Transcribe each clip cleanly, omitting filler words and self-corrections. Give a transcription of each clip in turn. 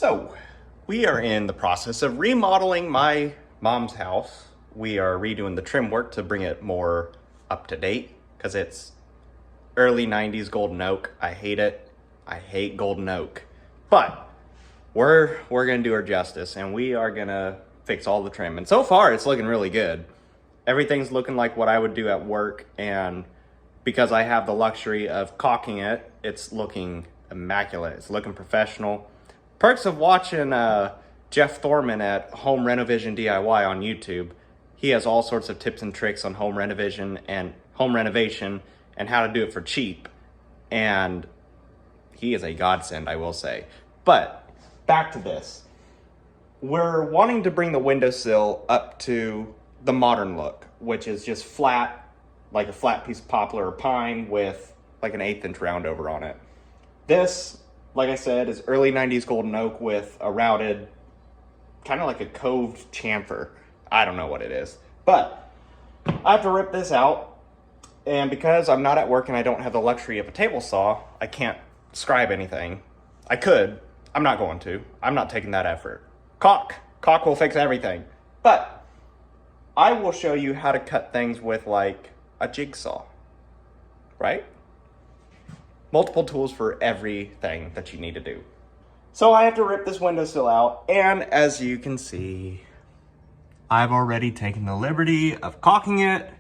So, we are in the process of remodeling my mom's house. We are redoing the trim work to bring it more up to date because it's early 90s golden oak. I hate it. I hate golden oak. But we're going to do her justice and we are going to fix all the trim. And so far it's looking really good. Everything's looking like what I would do at work, and because I have the luxury of caulking it, it's looking immaculate. It's looking professional. Perks of watching Jeff Thorman at Home Renovision DIY on YouTube. He has all sorts of tips and tricks on home renovation and how to do it for cheap. And he is a godsend, I will say. But back to this. We're wanting to bring the windowsill up to the modern look, which is just flat, like a flat piece of poplar or pine with like an 1/8 inch round over on it. This, like I said, is early 90s golden oak with a routed, kind of like a coved chamfer. I don't know what it is, but I have to rip this out. And because I'm not at work and I don't have the luxury of a table saw, I can't scribe anything. I could. I'm not going to. I'm not taking that effort. Caulk will fix everything. But I will show you how to cut things with like a jigsaw, right? Multiple tools for everything that you need to do. So I have to rip this windowsill out, and as you can see, I've already taken the liberty of caulking it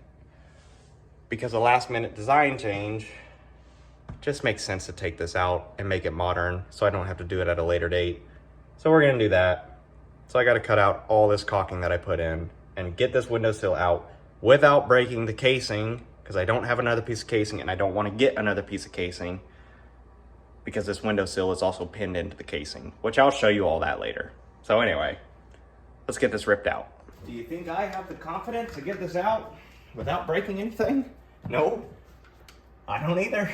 because a last minute design change just makes sense to take this out and make it modern so I don't have to do it at a later date. So we're gonna do that. So I gotta cut out all this caulking that I put in and get this windowsill out without breaking the casing, because I don't have another piece of casing and I don't want to get another piece of casing because this windowsill is also pinned into the casing, which I'll show you all that later. So anyway, let's get this ripped out. Do you think I have the confidence to get this out without breaking anything? No, I don't either.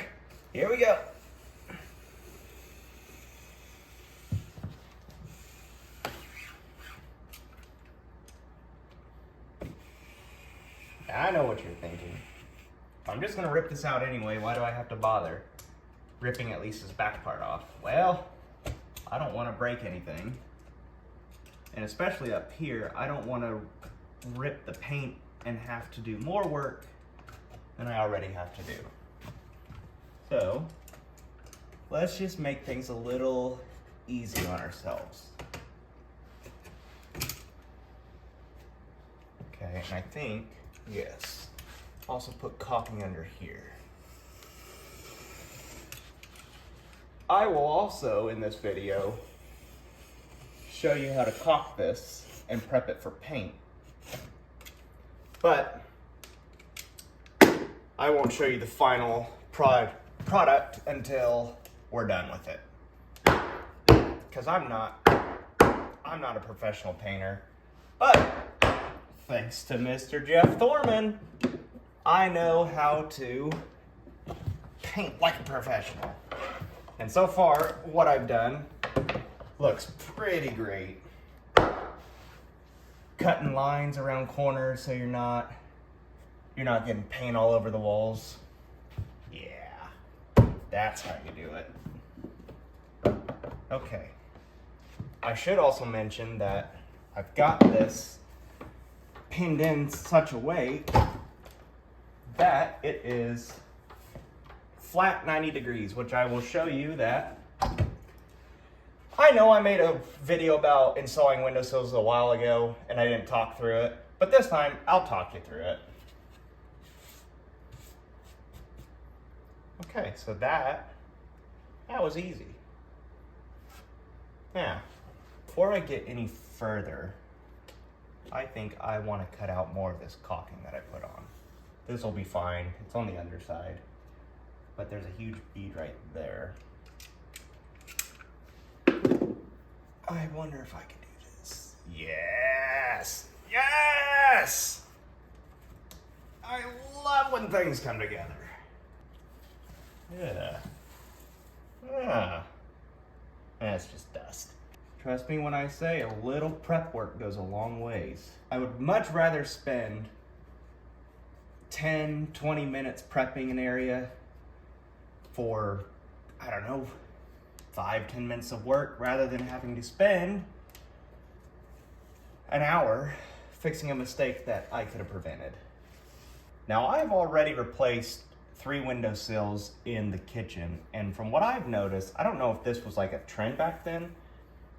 Here we go. I know what you're thinking. I'm just gonna rip this out anyway. Why do I have to bother ripping at least this back part off? Well, I don't want to break anything. And especially up here, I don't want to rip the paint and have to do more work than I already have to do. So, let's just make things a little easy on ourselves. Okay, and I think, yes, also put caulking under here. I will also, in this video, show you how to caulk this and prep it for paint. But I won't show you the final product until we're done with it. Because I'm not a professional painter, but thanks to Mr. Jeff Thorman, I know how to paint like a professional. And so far, what I've done looks pretty great. Cutting lines around corners so you're not getting paint all over the walls. Yeah, that's how you do it. Okay. I should also mention that I've got this pinned in such a way that it is flat 90 degrees, which I will show you that. I know I made a video about installing windowsills a while ago and I didn't talk through it, but this time I'll talk you through it. Okay, so that was easy. Now, before I get any further, I think I want to cut out more of this caulking that I put on. This will be fine. It's on the underside, but there's a huge bead right there. I wonder if I can do this. Yes! Yes! I love when things come together. Yeah. Ah. That's just dust. Trust me when I say a little prep work goes a long ways. I would much rather spend 10, 20 minutes prepping an area for, I don't know, 5-10 minutes of work rather than having to spend an hour fixing a mistake that I could have prevented. Now, I've already replaced 3 window sills in the kitchen, and from what I've noticed, I don't know if this was like a trend back then,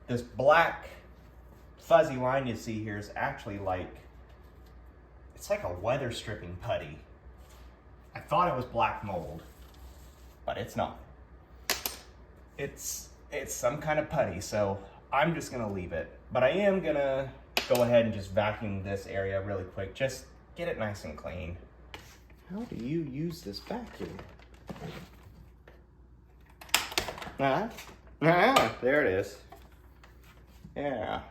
this black fuzzy line you see here is actually like, it's like a weather stripping putty. I thought it was black mold, but it's not. It's some kind of putty, so I'm just gonna leave it. But I am gonna go ahead and just vacuum this area really quick, just get it nice and clean. How do you use this vacuum? There it is. Yeah.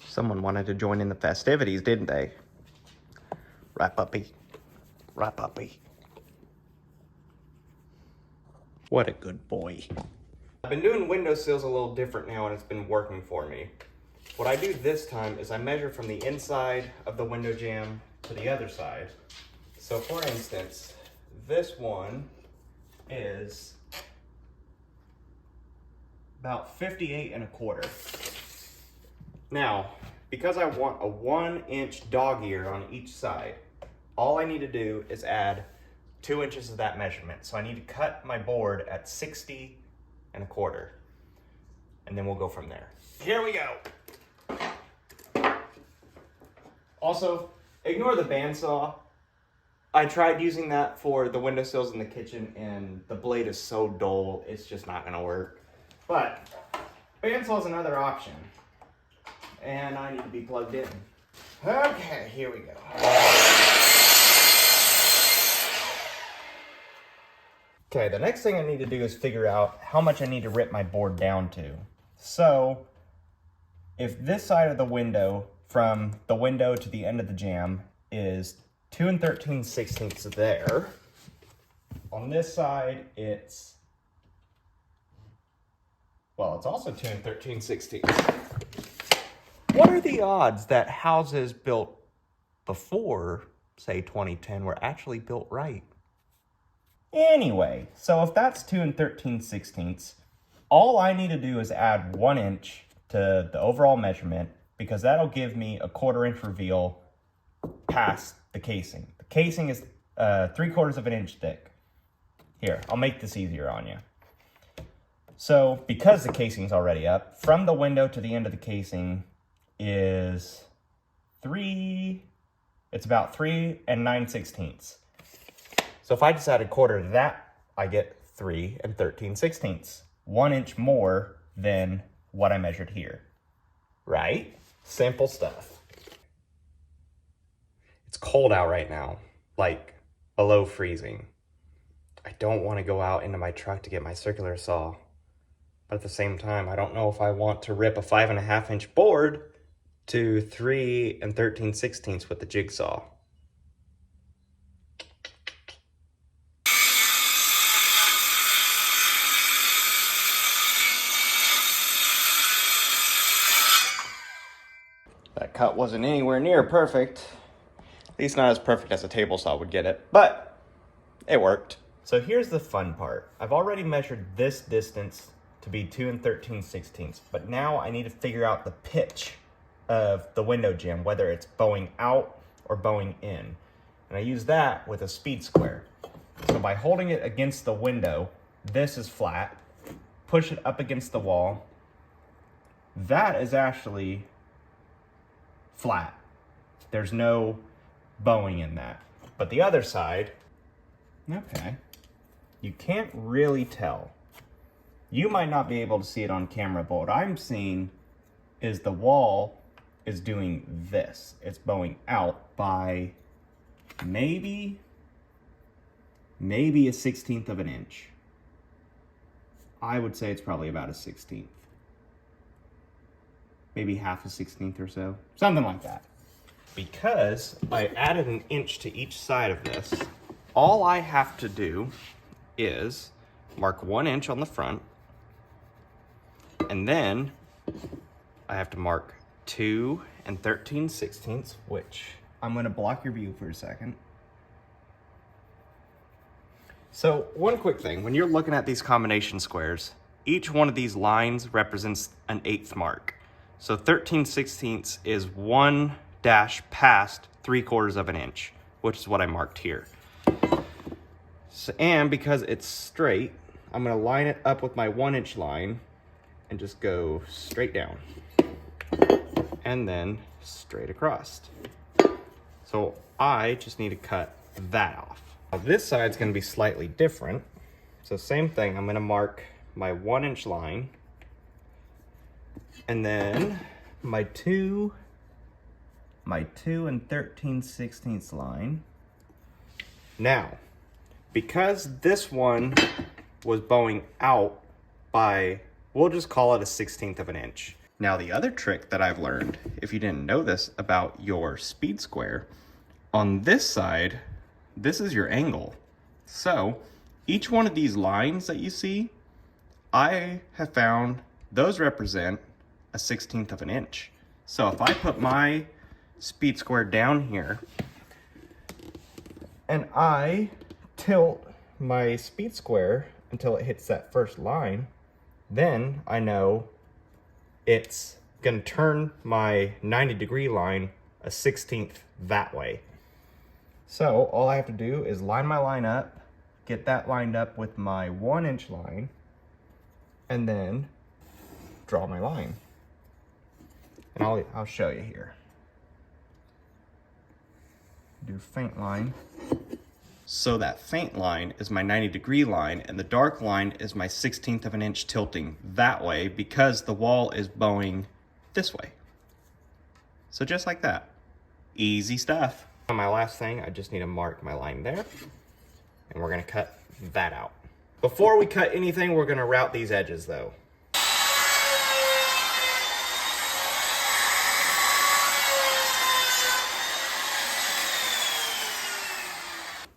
Someone wanted to join in the festivities, didn't they? Right, puppy. Right, puppy. What a good boy. I've been doing windowsills a little different now, and it's been working for me. What I do this time is I measure from the inside of the window jamb to the other side. So for instance, this one is about 58 1/4. Now, because I want a 1-inch dog ear on each side, all I need to do is add 2 inches of that measurement. So I need to cut my board at 60 1/4, and then we'll go from there. Here we go. Also, ignore the bandsaw. I tried using that for the windowsills in the kitchen, and the blade is so dull, it's just not gonna work. But bandsaw is another option, and I need to be plugged in. Okay, here we go. Okay, the next thing I need to do is figure out how much I need to rip my board down to. So, if this side of the window, from the window to the end of the jamb, is 2 13/16 there, on this side it's, well, it's also 2 13/16. What are the odds that houses built before, say, 2010 were actually built right? Anyway, so if that's 2 13/16, all I need to do is add 1 inch to the overall measurement, because that'll give me a 1/4 inch reveal past the casing. The casing is 3/4 of an inch thick. Here, I'll make this easier on you. So because the casing's already up, from the window to the end of the casing is it's about 3 9/16. So if I just add 1/4 to that, I get 3 13/16, 1 inch more than what I measured here, right? Simple stuff. It's cold out right now, like below freezing. I don't want to go out into my truck to get my circular saw, but at the same time, I don't know if I want to rip a 5 1/2 inch board to 3 13/16 with the jigsaw. That cut wasn't anywhere near perfect. At least not as perfect as a table saw would get it, but it worked. So here's the fun part. I've already measured this distance to be 2 13/16, but now I need to figure out the pitch of the window jamb, whether it's bowing out or bowing in. And I use that with a speed square. So by holding it against the window, this is flat, push it up against the wall, that is actually flat. There's no bowing in that. But the other side, okay, you can't really tell. You might not be able to see it on camera, but what I'm seeing is the wall is doing this. It's bowing out by maybe a 1/16 of an inch. I would say it's probably about a 1/16. Maybe half a 1/16 or so, something like that. Because I added an inch to each side of this, all I have to do is mark 1 inch on the front, and then I have to mark 2 13/16, which I'm gonna block your view for a second. So one quick thing, when you're looking at these combination squares, each one of these lines represents an 1/8 mark. So 13/16 is 1 dash past 3/4 of an inch, which is what I marked here. So, and because it's straight, I'm gonna line it up with my 1 inch line and just go straight down. And then straight across. So I just need to cut that off. Now this side's gonna be slightly different. So same thing, I'm gonna mark my 1 inch line and then my 2 and 13/16 line. Now, because this one was bowing out by, we'll just call it a 1/16 of an inch. Now the other trick that I've learned, if you didn't know this about your speed square, on this side, this is your angle. So each one of these lines that you see, I have found those represent a 1/16 of an inch. So if I put my speed square down here and I tilt my speed square until it hits that first line, then I know it's gonna turn my 90-degree line a 1/16 that way. So all I have to do is line my line up, get that lined up with my 1 inch line, and then draw my line. And I'll show you here. Do faint line. So that faint line is my 90-degree line, and the dark line is my 1/16 of an inch tilting that way because the wall is bowing this way. So just like that. Easy stuff. On my last thing, I just need to mark my line there, and we're gonna cut that out. Before we cut anything, we're gonna route these edges though.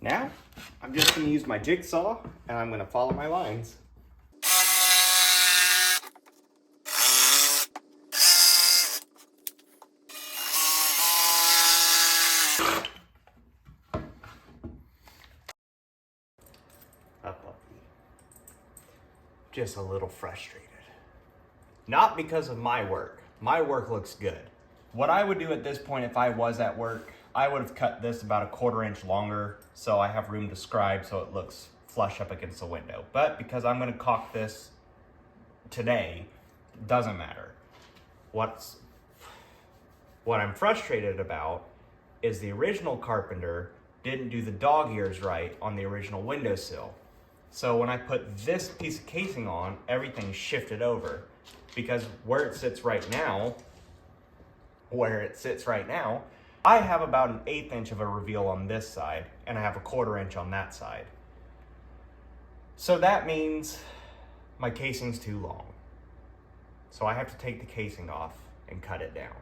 Now, I'm just gonna use my jigsaw and I'm gonna follow my lines. Just a little frustrated. Not because of my work. My work looks good. What I would do at this point if I was at work, I would have cut this about a 1/4 inch longer so I have room to scribe so it looks flush up against the window. But because I'm gonna caulk this today, it doesn't matter. What I'm frustrated about is the original carpenter didn't do the dog ears right on the original windowsill. So when I put this piece of casing on, everything shifted over because where it sits right now, I have about an 1/8 inch of a reveal on this side and I have a 1/4 inch on that side. So that means my casing's too long. So I have to take the casing off and cut it down.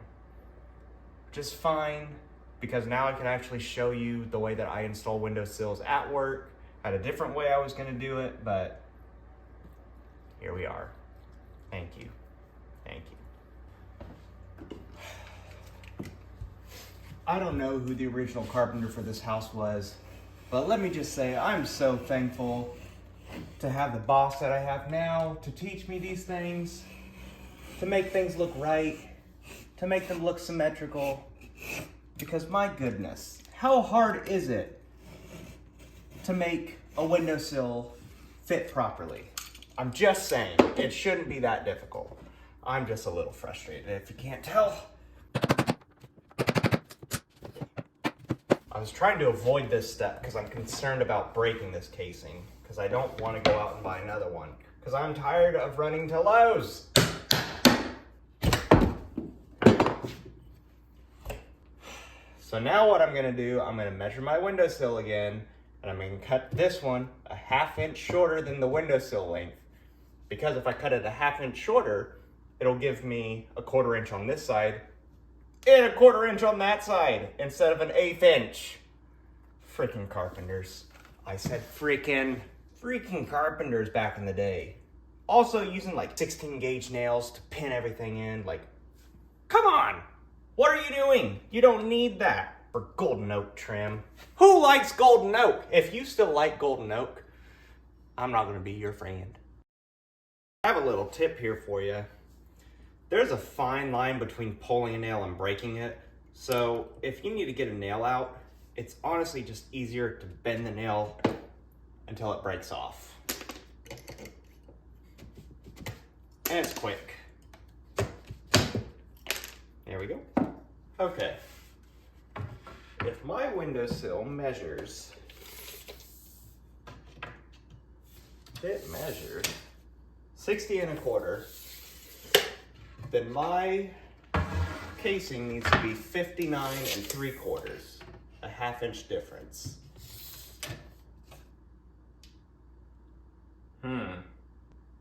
Which is fine because now I can actually show you the way that I install windowsills at work. I had a different way I was gonna do it, but here we are. Thank you. Thank you. I don't know who the original carpenter for this house was, but let me just say I'm so thankful to have the boss that I have now to teach me these things, to make things look right, to make them look symmetrical, because my goodness, how hard is it to make a windowsill fit properly? I'm just saying, it shouldn't be that difficult. I'm just a little frustrated, if you can't tell. I was trying to avoid this step because I'm concerned about breaking this casing because I don't want to go out and buy another one because I'm tired of running to Lowe's. So now what I'm gonna do, I'm gonna measure my windowsill again and I'm gonna cut this one a 1/2 inch shorter than the windowsill length. Because if I cut it a 1/2 inch shorter, it'll give me a 1/4 inch on this side and a 1/4 inch on that side instead of an 1/8 inch. Freaking carpenters. I said freaking carpenters back in the day. Also using like 16 gauge nails to pin everything in. Like, come on, what are you doing? You don't need that. or golden oak trim. Who likes golden oak? If you still like golden oak, I'm not going to be your friend. I have a little tip here for you. There's a fine line between pulling a nail and breaking it. So if you need to get a nail out, it's honestly just easier to bend the nail until it breaks off. And it's quick. There we go. Okay. If my windowsill measures, it measures 60 1/4, then my casing needs to be 59 3/4, a 1/2 inch difference.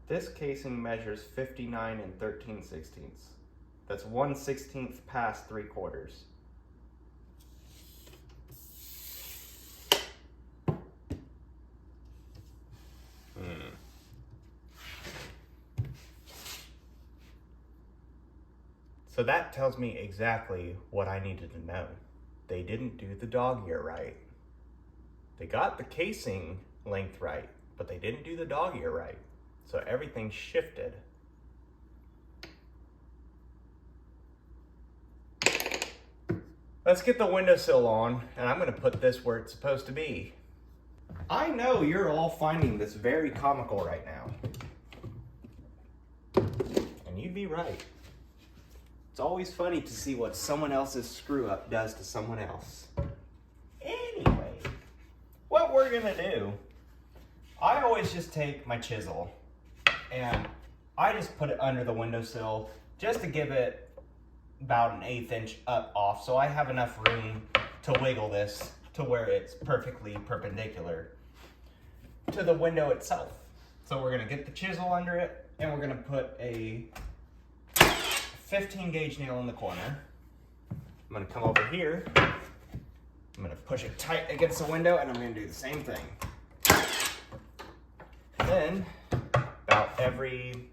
This casing measures 59 13/16. That's 1/16 past 3/4. So that tells me exactly what I needed to know. They didn't do the dog ear right. They got the casing length right, but they didn't do the dog ear right. So everything shifted. Let's get the windowsill on, and I'm gonna put this where it's supposed to be. I know you're all finding this very comical right now. And you'd be right. It's always funny to see what someone else's screw up does to someone else. Anyway, what we're gonna do, I always just take my chisel and I just put it under the windowsill just to give it about an 1/8 inch up off, so I have enough room to wiggle this to where it's perfectly perpendicular to the window itself. So we're gonna get the chisel under it and we're gonna put a 15 gauge nail in the corner. I'm gonna come over here. I'm gonna push it tight against the window and I'm gonna do the same thing. And then about every,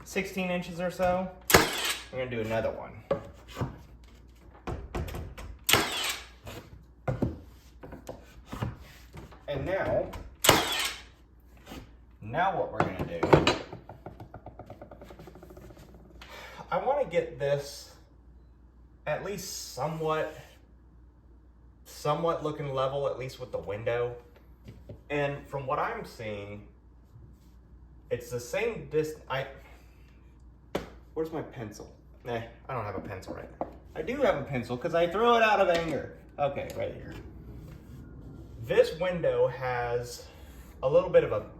16 inches or so, I'm gonna do another one. And now what we're gonna do, I wanna get this at least somewhat looking level, at least with the window. And from what I'm seeing, it's the same distance. Where's my pencil? I don't have a pencil right now. I do have a pencil because I threw it out of anger. Okay, right here. This window has a little bit of a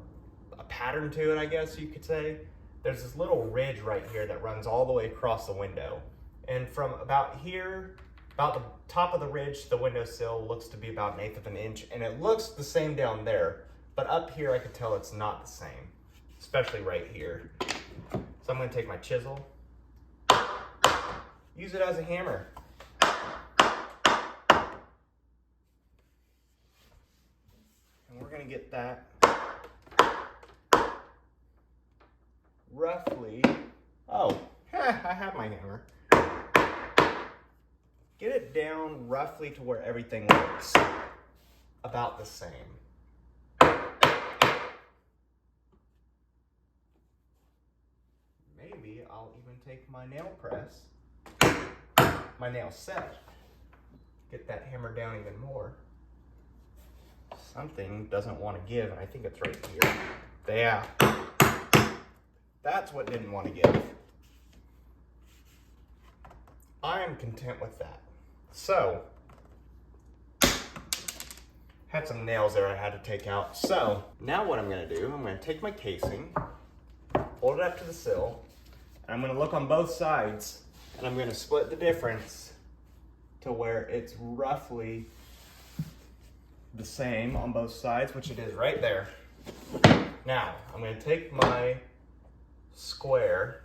pattern to it, I guess you could say. There's this little ridge right here that runs all the way across the window. And from about here, about the top of the ridge to the windowsill looks to be about 1/8 of an inch, and it looks the same down there. But up here I could tell it's not the same, especially right here. So I'm gonna take my chisel, use it as a hammer. And we're gonna get that roughly, I have my hammer. Get it down roughly to where everything looks about the same. Maybe I'll even take my nail press, my nail set, get that hammer down even more. Something doesn't want to give, and I think it's right here. Yeah. That's what didn't want to give. I am content with that. So, had some nails there I had to take out. So, now what I'm gonna do, I'm gonna take my casing, hold it up to the sill, and I'm gonna look on both sides, and I'm gonna split the difference to where it's roughly the same on both sides, which it is right there. Now, I'm gonna take my square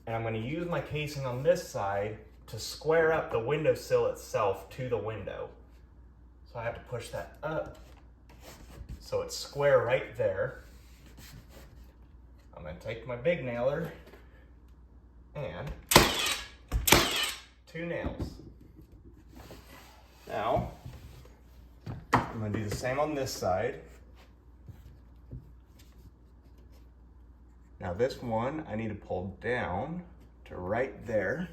and I'm gonna use my casing on this side to square up the windowsill itself to the window. So I have to push that up so it's square right there. I'm gonna take my big nailer and 2 nails. Now, I'm going to do the same on this side. Now this one, I need to pull down to right there.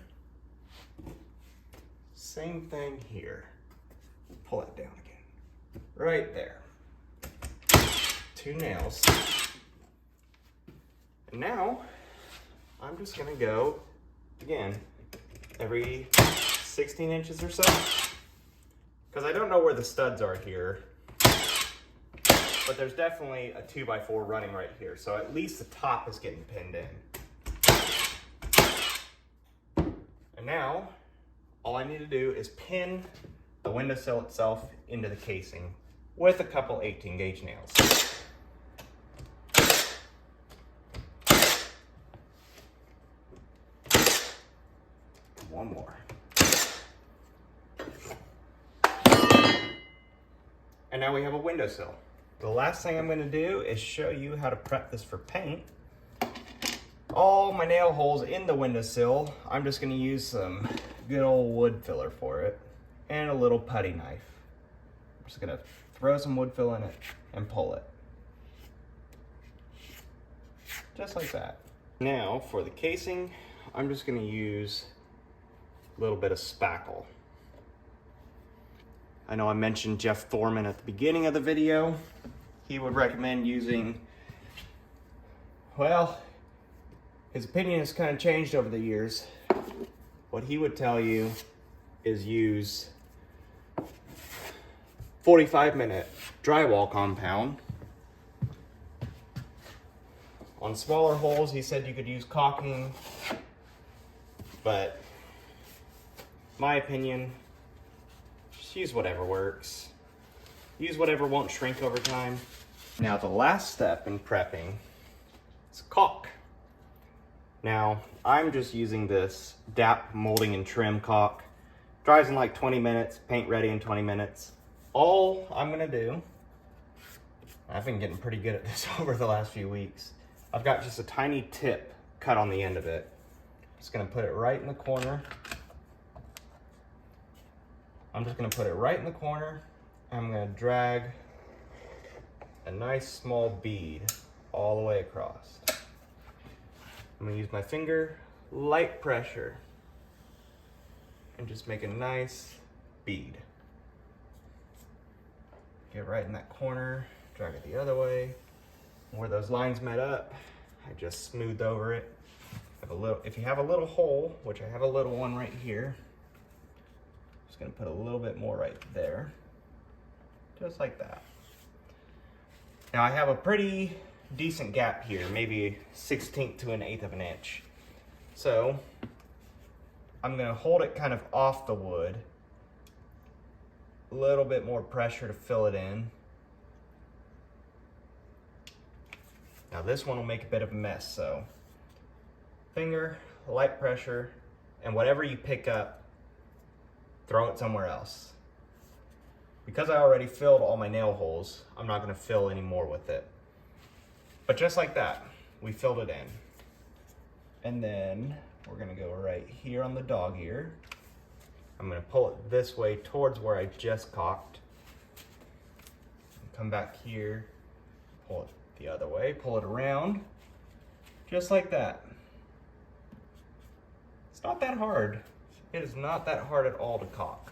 Same thing here. Pull it down again. Right there. 2 nails. And now, I'm just gonna go, again, every 16 inches or so. Because I don't know where the studs are here. But there's definitely a 2x4 running right here. So at least the top is getting pinned in. And now, all I need to do is pin the windowsill itself into the casing with a couple 18 gauge nails. One more. And now we have a windowsill. The last thing I'm going to do is show you how to prep this for paint. All my nail holes in the windowsill, I'm just going to use some good old wood filler for it and a little putty knife. I'm just going to throw some wood fill in it and pull it. Just like that. Now for the casing, I'm just going to use a little bit of spackle. I know I mentioned Jeff Thorman at the beginning of the video. He would recommend using, well, his opinion has kind of changed over the years. What he would tell you is use 45-minute drywall compound. On smaller holes, he said you could use caulking, but my opinion, just use whatever works. Use whatever won't shrink over time. Now the last step in prepping is caulk. Now I'm just using this DAP molding and trim caulk. Dries in like 20 minutes, paint ready in 20 minutes. All I'm gonna do, I've been getting pretty good at this over the last few weeks. I've got just a tiny tip cut on the end of it. Just gonna put it right in the corner. I'm just gonna put it right in the corner. I'm gonna drag a nice small bead all the way across. I'm gonna use my finger, light pressure, and just make a nice bead. Get right in that corner, drag it the other way. Where those lines met up, I just smoothed over it. If you have a little hole, which I have a little one right here, just gonna put a little bit more right there, just like that. Now I have a pretty decent gap here, maybe 1/16 to 1/8 of an inch. So I'm gonna hold it kind of off the wood, a little bit more pressure to fill it in. Now this one will make a bit of a mess, so finger, light pressure, and whatever you pick up, throw it somewhere else. Because I already filled all my nail holes, I'm not gonna fill any more with it. But just like that, we filled it in. And then we're gonna go right here on the dog ear. I'm gonna pull it this way towards where I just caulked. Come back here, pull it the other way, pull it around, just like that. It's not that hard. It is not that hard at all to caulk.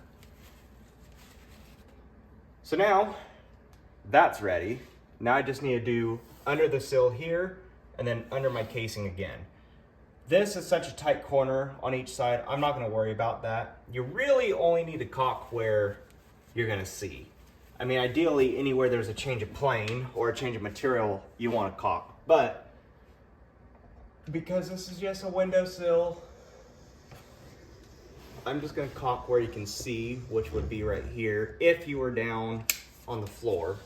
So now, that's ready. Now I just need to do under the sill here, and then under my casing again. This is such a tight corner on each side, I'm not gonna worry about that. You really only need to caulk where you're gonna see. I mean, ideally, anywhere there's a change of plane or a change of material, you wanna caulk. But, because this is just a windowsill, I'm just gonna caulk where you can see, which would be right here, if you were down on the floor.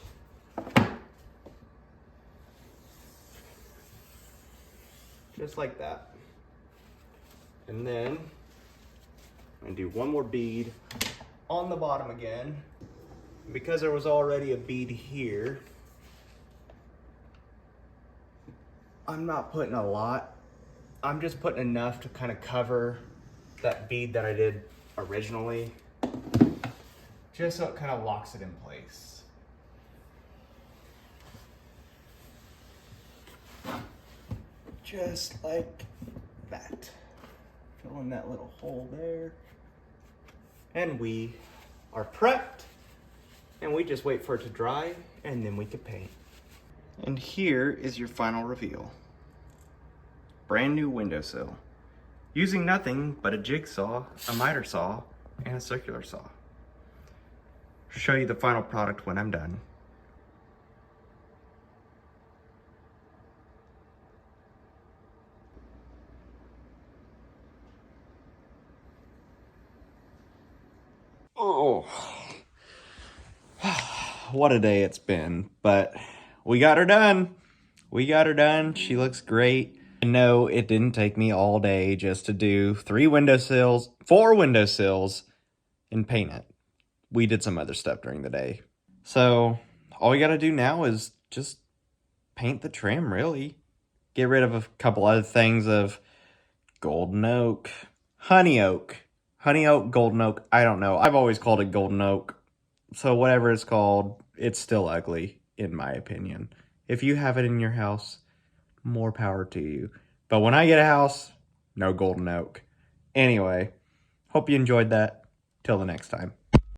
Just like that. And then, I'm gonna do one more bead on the bottom again. Because there was already a bead here, I'm not putting a lot. I'm just putting enough to kind of cover that bead that I did originally. just so it kind of locks it in place. Just like that. Fill in that little hole there. And we are prepped. And we just wait for it to dry, and then we can paint. And here is your final reveal. Brand new windowsill. Using nothing but a jigsaw, a miter saw, and a circular saw. Show you the final product when I'm done. Oh, what a day it's been, but we got her done. We got her done. She looks great. And no, it didn't take me all day just to do 4 windowsills, and paint it. We did some other stuff during the day. So all we got to do now is just paint the trim, really. Get rid of a couple other things of golden oak, honey oak, golden oak. I don't know. I've always called it golden oak. So whatever it's called, it's still ugly, in my opinion. If you have it in your house, more power to you. But when I get a house, no golden oak. Anyway, hope you enjoyed that. Till the next time.